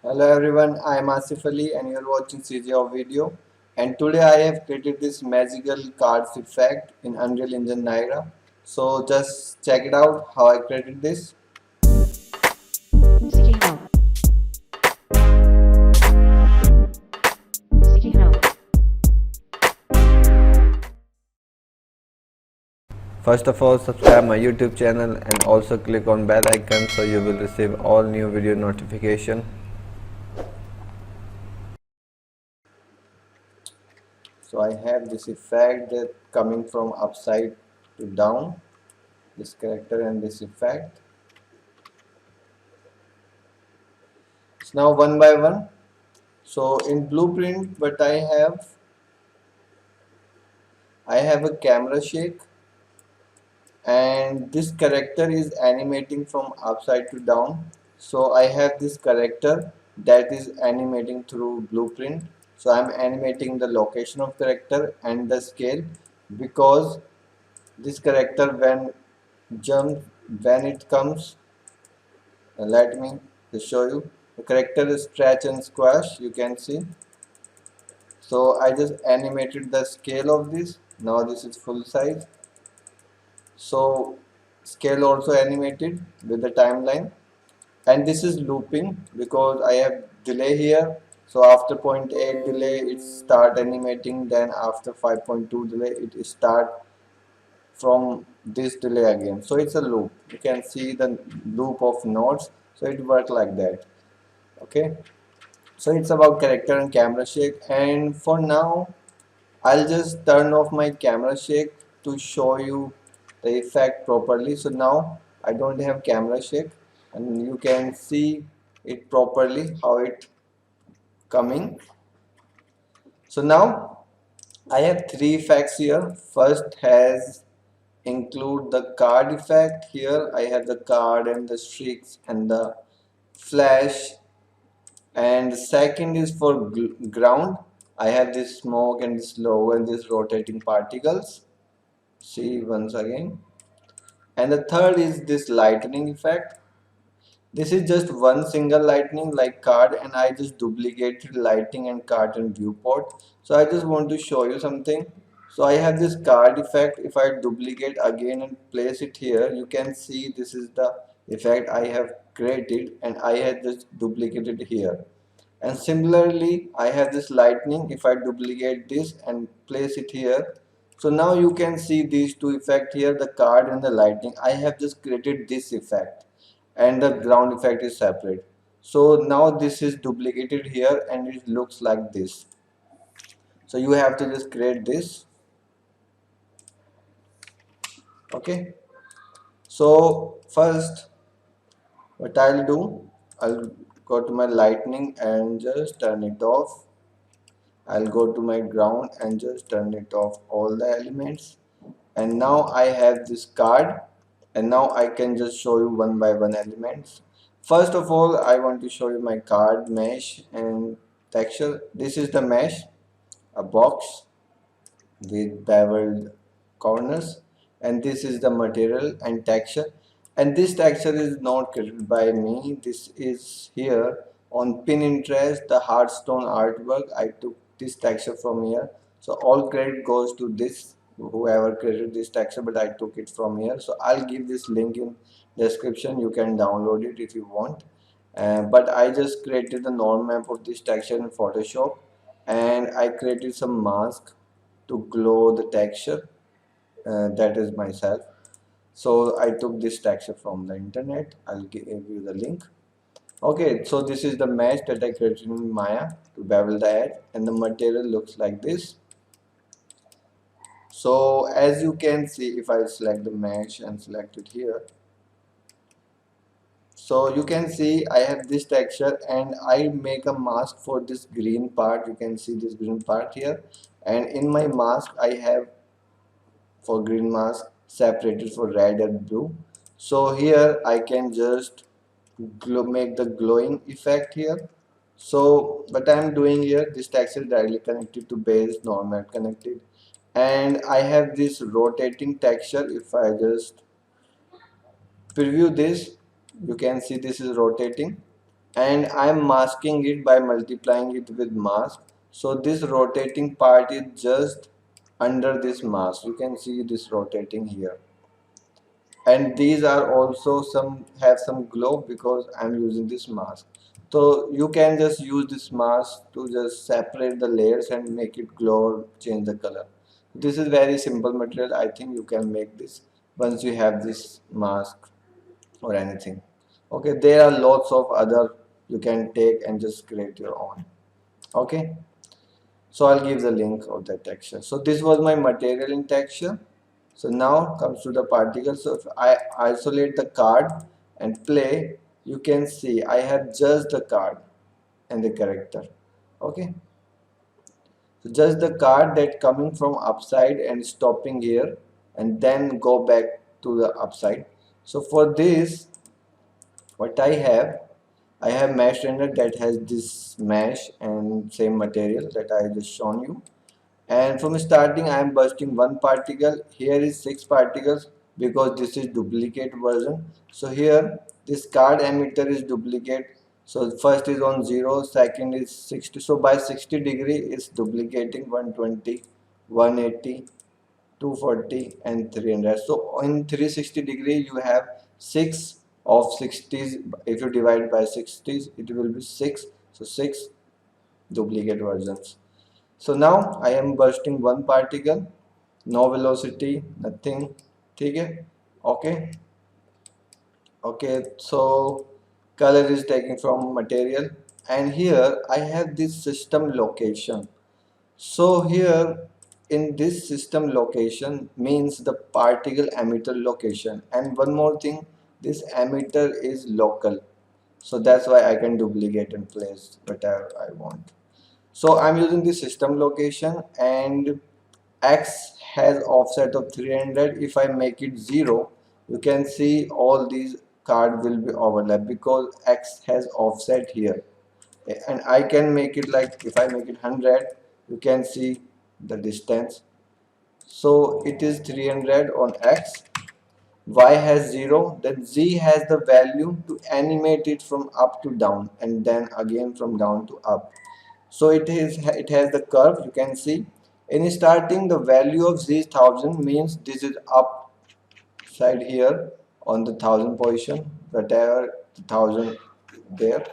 Hello everyone, I am Asif Ali and you are watching CGO video, and today I have created this magical cards effect in Unreal Engine Naira. So just check it out how I created this. City Hall. City Hall. First of all, subscribe my YouTube channel and also click on bell icon so you will receive all new video notification. So I have this effect that coming from upside to down, this character and this effect. So now one by one. So in blueprint what I have a camera shake, and this character is animating from upside to down. So I have this character that is animating through blueprint. So I'm animating the location of character and the scale, because this character jump when it comes, let me just show you. The character is stretch and squash, you can see. So I just animated the scale of this. Now this is full size. So scale also animated with the timeline, and this is looping because I have delay here. So after 0.8 delay it start animating, then after 5.2 delay it start from this delay again. So it's a loop, you can see the loop of nodes. So it work like that. Okay, so it's about character and camera shake, and for now I'll just turn off my camera shake to show you the effect properly. So now I don't have camera shake and you can see it properly how it coming. So now I have three effects here. First has include the card effect. Here I have the card and the streaks and the flash, and the second is for ground. I have this smoke and this logo and this rotating particles. See once again. And the third is this lightning effect. This is just one single lightning like card, and I just duplicated lighting and card and viewport. So I just want to show you something. So I have this card effect. If I duplicate again and place it here, you can see this is the effect I have created, and I have just duplicated here. And similarly I have this lightning. If I duplicate this and place it here, so now you can see these two effects here, the card and the lightning. I have just created this effect, and the ground effect is separate. So now this is duplicated here and it looks like this. So you have to just create this. Okay, so first what I'll do, I'll go to my lightning and just turn it off. I'll go to my ground and just turn it off all the elements, and now I have this card, and now I can just show you one by one elements. First of all I want to show you my card mesh and texture. This is the mesh, a box with beveled corners, and this is the material and texture. And this texture is not created by me, this is here on Pinterest, the Hearthstone artwork. I took this texture from here, so all credit goes to this whoever created this texture, but I took it from here. So I'll give this link in description, you can download it if you want. But I just created the norm map of this texture in Photoshop, and I created some mask to glow the texture. That is myself. So I took this texture from the internet. I'll give you the link. Okay, so this is the mesh that I created in Maya to bevel the edge, and the material looks like this. So as you can see, if I select the mesh and select it here, so you can see I have this texture, and I make a mask for this green part. You can see this green part here, and in my mask I have for green mask separated for red and blue. So here I can just make the glowing effect here. So what I'm doing here, this texture is directly connected to base, normal connected, and I have this rotating texture. If I just preview this, you can see this is rotating, and I'm masking it by multiplying it with mask. So this rotating part is just under this mask. You can see this rotating here, and these are also some have some glow because I'm using this mask. So you can just use this mask to just separate the layers and make it glow or change the color. This is very simple material. I think you can make this once you have this mask or anything. Okay, there are lots of other you can take and just create your own. Okay, so I'll give the link of the texture. So this was my material in texture. So now comes to the particle. So if I isolate the card and play, you can see I have just the card and the character. Okay, so just the card that coming from upside and stopping here and then go back to the upside. So for this, what I have mesh render that has this mesh and same material that I just shown you. And from starting I am bursting one particle. Here is 6 particles because this is duplicate version. So here this card emitter is duplicate. So first is on 0, second is 60. So by 60 degree it's duplicating 120, 180, 240 and 300. So in 360 degree you have 6 of 60s. If you divide by 60s it will be 6. So 6 duplicate versions. So now I am bursting one particle, no velocity, nothing. Okay, okay, okay. So color is taken from material, and here I have this system location. So here in this system location means the particle emitter location, and one more thing, this emitter is local. So that's why I can duplicate and place whatever I want. So I'm using the system location, and X has offset of 300. If I make it 0, you can see all these card will be overlap because X has offset here. And I can make it like, if I make it 100, you can see the distance. So it is 300 on X. Y has 0, then Z has the value to animate it from up to down and then again from down to up. So it has the curve. You can see in starting the value of Z 1000 means this is up side here on the 1000 position, whatever the 1000 there,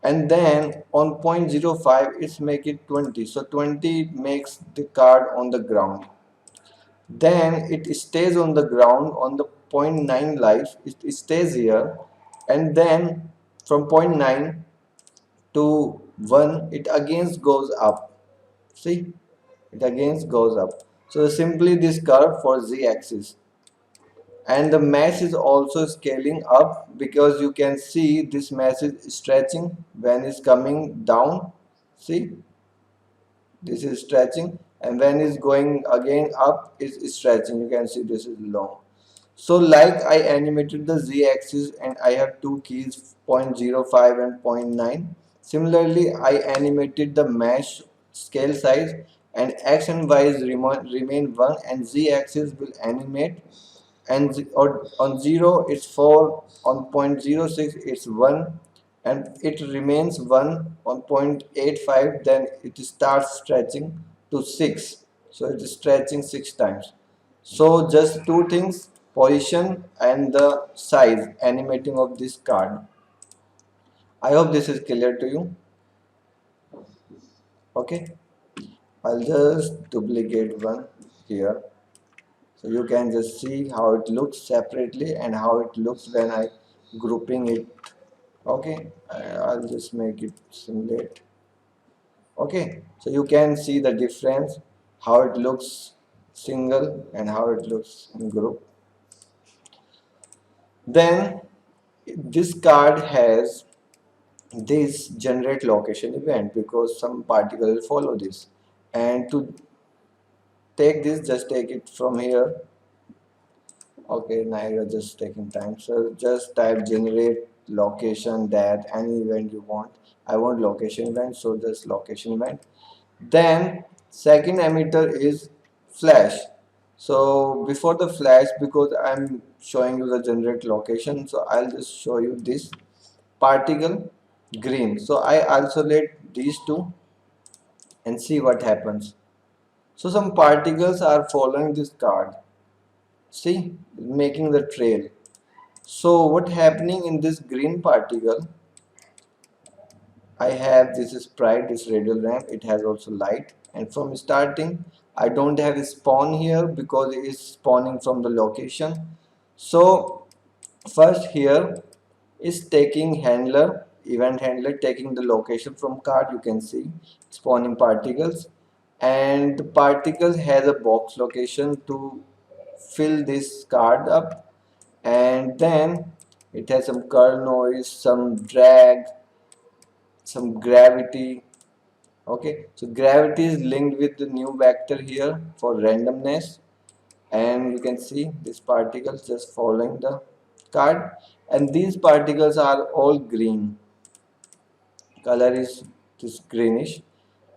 and then on 0.05 it's make it 20. So 20 makes the card on the ground, then it stays on the ground on the zero point 0.9 life. It stays here, and then from zero point 0.9 to 1 it again goes up. See, it again goes up. So simply this curve for z-axis, and the mesh is also scaling up because you can see this mesh is stretching when it's coming down. See, this is stretching, and when it's going again up it's stretching. You can see this is long. So like I animated the z-axis and I have two keys, 0.05 and zero point 0.9. Similarly, I animated the mesh scale size, and x and y remain 1 and z-axis will animate, and or on 0 it's 4, on 0.06 it's 1, and it remains 1 on 0.85, then it starts stretching to 6. So it is stretching 6 times. So just two things, position and the size animating of this card. I hope this is clear to you. Okay, I'll just duplicate one here, so you can just see how it looks separately and how it looks when I grouping it. Okay, I'll just make it simulate. Okay, so you can see the difference, how it looks single and how it looks in group. Then this card has this generate location event because some particle will follow this, and to take this, just take it from here. Okay, now you're just taking time, so just type generate location that any event you want. I want location event, so just location event. Then second emitter is flash. So before the flash, because I'm showing you the generate location, so I'll just show you this particle. green. So I isolate these two and see what happens. So some particles are following this card. See, making the trail. So what happening in this green particle, I have this sprite, this radial ramp, it has also light, and from starting I don't have a spawn here because it is spawning from the location. So first here is taking handler, event handler, taking the location from card. You can see spawning particles, and the particle has a box location to fill this card up, and then it has some curl noise, some drag, some gravity. Okay, so gravity is linked with the new vector here for randomness, and you can see these particles just following the card, and these particles are all green. Color is this greenish,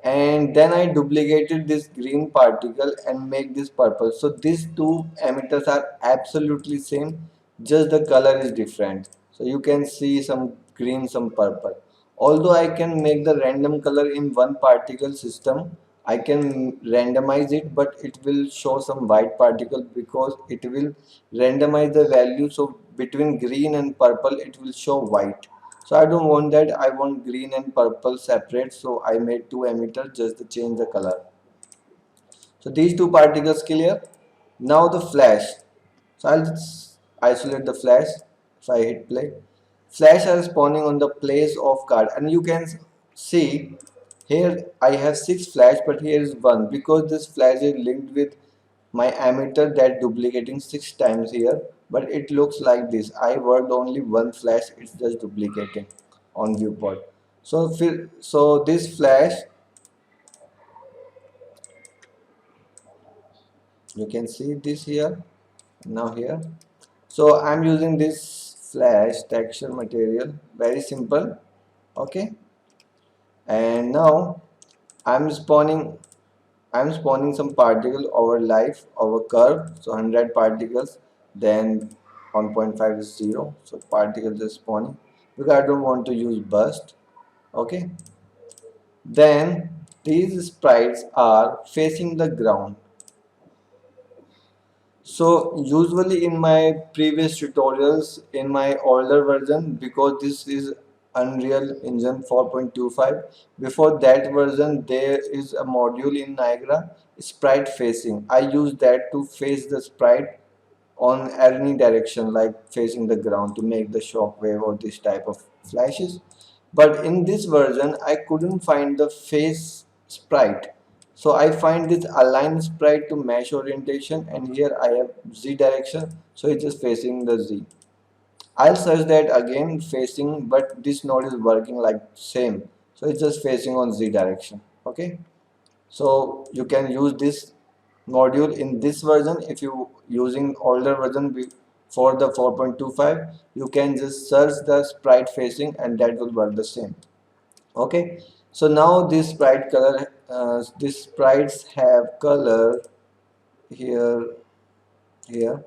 and then I duplicated this green particle and make this purple. So these two emitters are absolutely same, just the color is different. So you can see some green, some purple. Although I can make the random color in one particle system, I can randomize it, but it will show some white particle because it will randomize the value. So between green and purple it will show white. So I don't want that, I want green and purple separate, so I made two emitters just to change the color. So these two particles clear. Now the flash. So I'll just isolate the flash. If I hit play, flash are spawning on the place of card, and you can see here I have 6 flash, but here is 1 because this flash is linked with my emitter that duplicating 6 times here, but it looks like this. I worked only one flash, it's just duplicating on viewport. So this flash, you can see this here, now here. So I'm using this flash texture material, very simple. Okay, and now I'm spawning I'm spawning some particle over life over curve, so 100 particles, then 1.5 is 0, so particles are spawning because I don't want to use burst. Okay, then these sprites are facing the ground. So usually in my previous tutorials in my older version, because this is Unreal Engine 4.25, before that version there is a module in Niagara, sprite facing. I use that to face the sprite on any direction, like facing the ground, to make the shockwave or this type of flashes. But in this version I couldn't find the face sprite, so I find this align sprite to mesh orientation, and here I have Z direction, so it's just facing the Z. I'll search that again facing, but this node is working like same, so it's just facing on Z direction. Okay, so you can use this module in this version. If you using older version for the 4.25, you can just search the sprite facing and that will work the same. Okay, so now this sprite color, these sprites have color here, here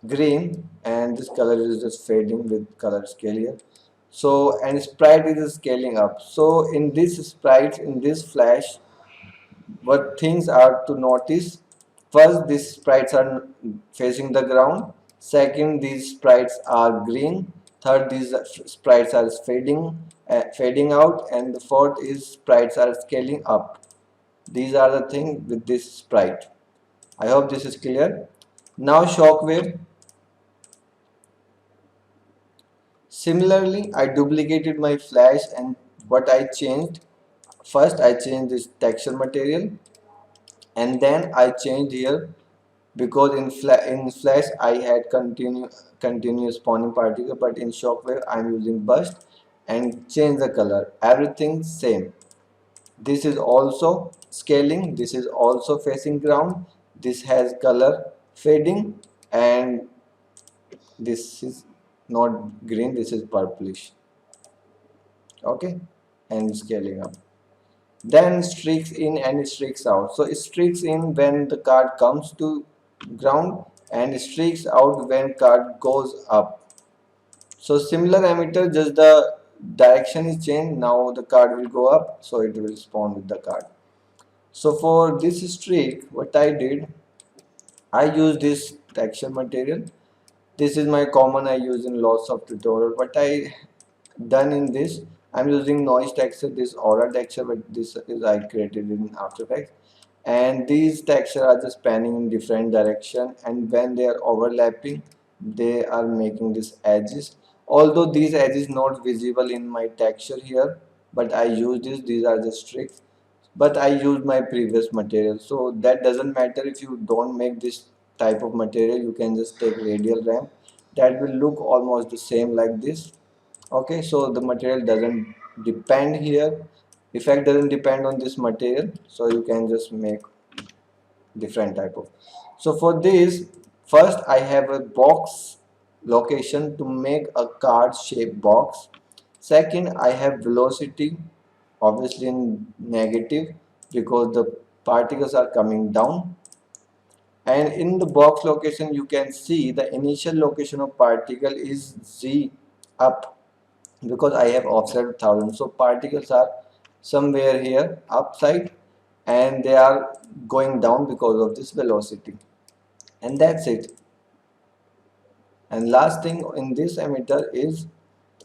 green, and this color is just fading with color scale here. So and sprite is scaling up. So in this sprite, in this flash, what things are to notice: first, these sprites are facing the ground; second, these sprites are green; third, these sprites are fading out; and the fourth is sprites are scaling up. These are the things with this sprite. I hope this is clear. Now shockwave. Similarly, I duplicated my flash, and what I changed: first I changed this texture material, and then I changed here because in flash I had continuous spawning particle, but in shockwave I'm using burst, and change the color, everything same. This is also scaling, this is also facing ground, this has color fading, and this is not green, this is purplish. Okay, and scaling up. Then streaks in and streaks out. So it streaks in when the card comes to ground, and streaks out when card goes up. So similar emitter, just the direction is changed, now the card will go up, so it will spawn with the card. So for this streak, what I did, I use this texture material. This is my common I use in lots of tutorial. What I done in this, I'm using noise texture, this aura texture, but this is I created in After Effects. And these texture are just panning in different direction, and when they are overlapping, they are making these edges. Although these edges not visible in my texture here, but I use this. These are just tricks. But I use my previous material, so that doesn't matter. If you don't make this type of material, you can just take radial ramp. That will look almost the same like this. Okay, so the material doesn't depend here, effect doesn't depend on this material, so you can just make different type of. So for this, first I have a box location to make a card shape box. Second, I have velocity, obviously in negative, because the particles are coming down. And in the box location, you can see the initial location of particle is z up, because I have offset 1000. So particles are somewhere here upside, and they are going down because of this velocity. And that's it. And last thing in this emitter is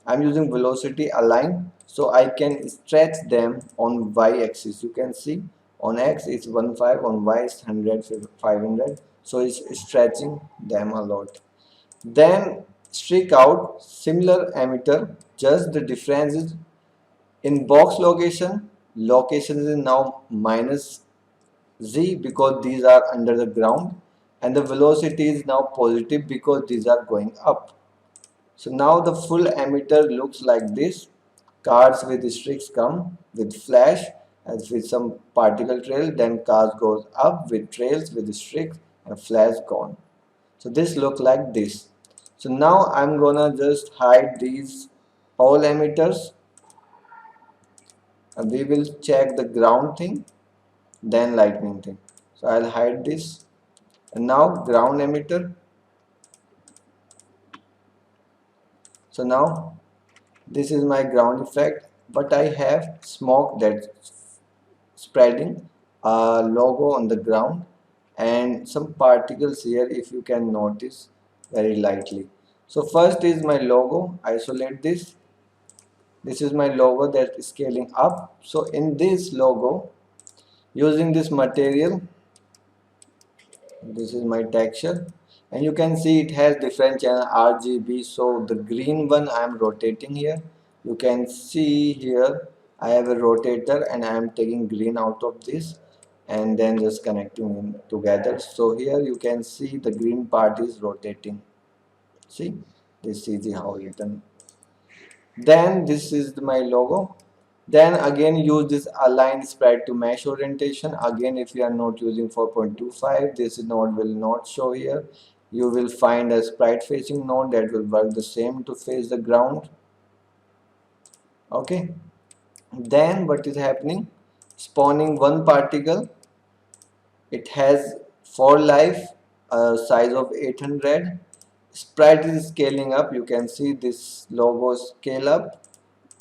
I'm using velocity align, so I can stretch them on y axis. You can see on x it's 15, on y it's 100, 500, so it's stretching them a lot. Then streak out similar emitter, just the difference is in box location is now minus z, because these are under the ground, and the velocity is now positive because these are going up. So now the full emitter looks like this. Cards with streaks come with flash as with some particle trail, then cards goes up with trails with streaks and flash gone. So this look like this. So now I'm gonna just hide these all emitters, and we will check the ground thing, then lightning thing. So I'll hide this, and now ground emitter. So now this is my ground effect, but I have smoke that's spreading, a logo on the ground, and some particles here, if you can notice very lightly. So first is my logo, isolate this. This is my logo that is scaling up. So in this logo, using this material, this is my texture, and you can see it has different channel RGB. So the green one I am rotating here. You can see here I have a rotator, and I am taking green out of this and then just connecting them together. So here you can see the green part is rotating. See, this is how written. Then this is my logo. Then again use this align sprite to mesh orientation. Again, if you are not using 4.25, this node will not show here. You will find a sprite facing node that will work the same to face the ground. Okay, then what is happening? Spawning one particle. It has for life a size of 800. Sprite is scaling up. You can see this logo scale up,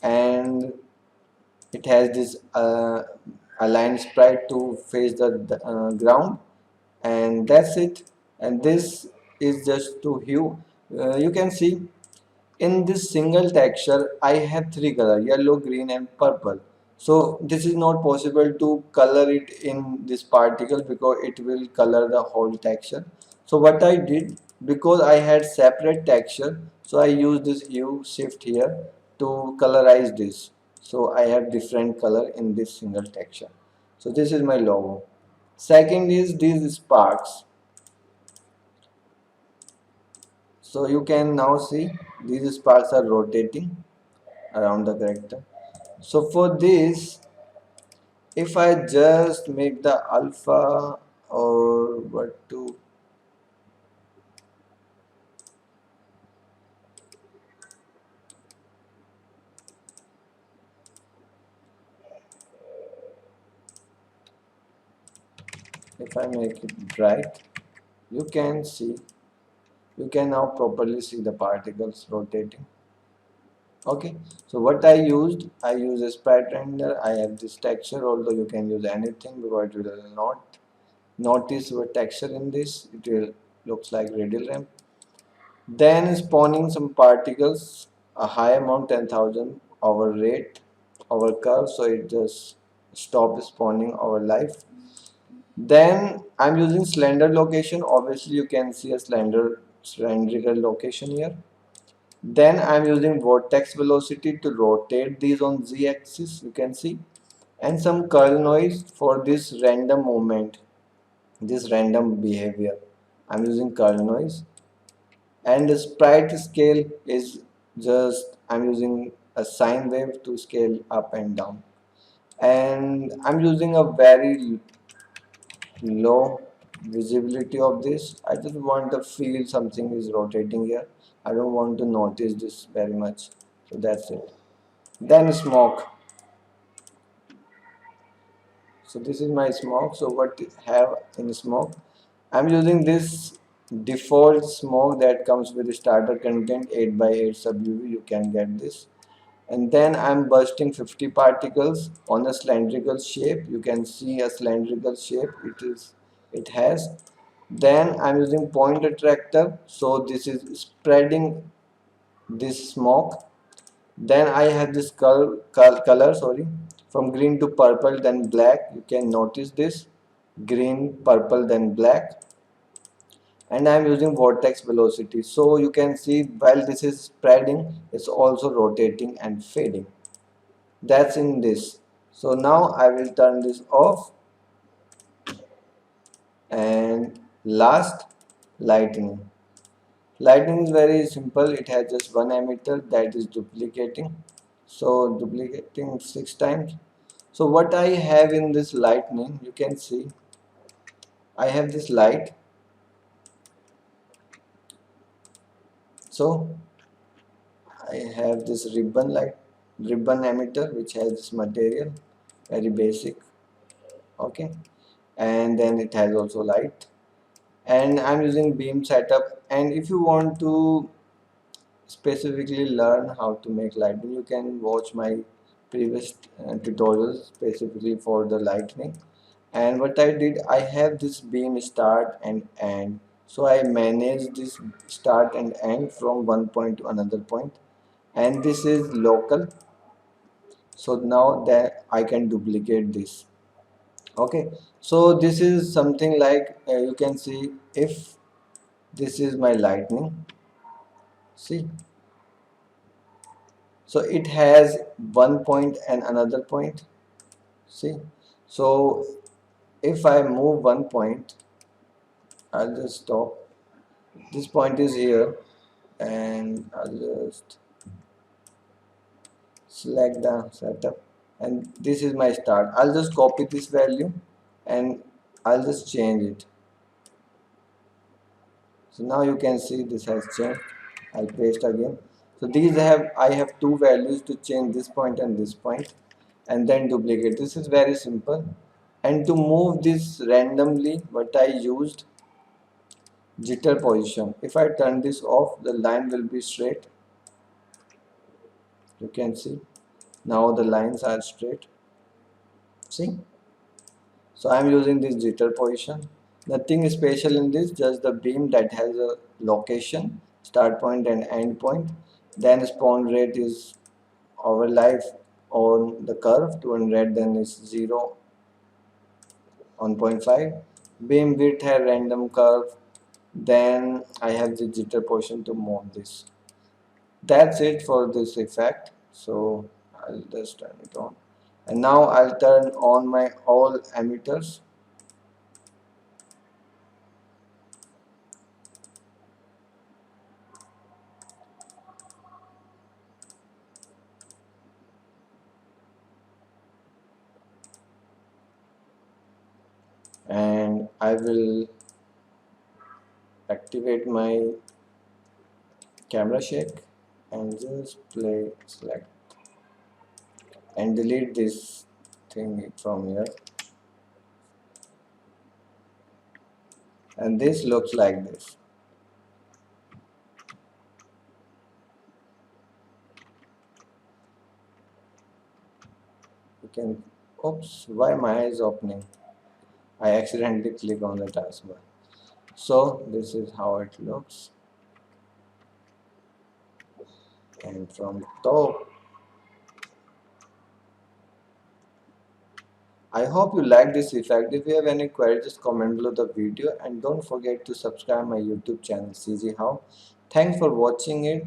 and it has this aligned sprite to face the ground, and that's it. And this is just to hue. You can see in this single texture I have three colors: yellow, green and purple. So this is not possible to color it in this particle because it will color the whole texture. So what I did, because I had separate texture, so I used this hue shift here to colorize this. So I have different color in this single texture. So this is my logo. Second is these sparks. So you can now see these sparks are rotating around the character. So for this, if I just make the alpha, or what to, if I make it bright, you can see, you can now properly see the particles rotating. Okay, so what I use a sprite render. I have this texture, although you can use anything because you will not notice what texture in this. It will looks like radial ramp. Then spawning some particles, a high amount, 10,000 our rate, our curve, so it just stop spawning our life. Then I'm using slender location. Obviously, you can see a cylindrical location here. Then I'm using vortex velocity to rotate these on z-axis, you can see, and some curl noise for this random movement, this random behavior. I'm using curl noise, and the sprite scale is just I'm using a sine wave to scale up and down, and I'm using a very low visibility of this. I just want to feel something is rotating here. I don't want to notice this very much, so that's it. Then smoke. So this is my smoke. So what have in smoke? I'm using this default smoke that comes with the starter content 8 by 8 sub UV. You can get this. And then I'm bursting 50 particles on a cylindrical shape. You can see a cylindrical shape it has. Then I'm using point attractor. So this is spreading this smoke. Then I have this color, sorry, from green to purple, then black. You can notice this green, purple, then black. And I am using vortex velocity. So you can see while this is spreading, it's also rotating and fading. That's in this. So now I will turn this off. And last, lightning. Lightning is very simple. It has just one emitter that is duplicating. So duplicating 6 times. So what I have in this lightning, you can see I have this light. So I have this ribbon emitter which has this material, very basic. Okay, and then it has also light. And I'm using beam setup. And if you want to specifically learn how to make lightning, you can watch my previous tutorials specifically for the lightning. And what I did, I have this beam start and end, so I manage this start and end from one point to another point, and this is local. So now that I can duplicate this. Okay, so this is something like you can see if this is my lightning. See, so it has one point and another point. See, so if I move one point, I'll just stop. This point is here, and I'll just select the setup, and this is my start. I'll just copy this value and I'll just change it. So now you can see this has changed. I'll paste again. So these I have two values to change this point and this point, and then duplicate. This is very simple. And to move this randomly, what I used, jitter position. If I turn this off, the line will be straight. You can see now the lines are straight. See, so I'm using this jitter position. Nothing special in this, just the beam that has a location, start point and end point. Then spawn rate is our life on the curve 200, then is 0 on 0.5. Beam width has random curve. Then I have the jitter position to move this. That's it for this effect. So I'll just turn it on, and now I'll turn on my all emitters. And I will activate my camera shake and just play select and delete this thing from here, and this looks like this. You can, oops, why my eye is opening? I accidentally click on the taskbar. So this is how it looks, and from top. I hope you like this effect. If you have any queries, just comment below the video and don't forget to subscribe my YouTube channel CG How. Thanks for watching it.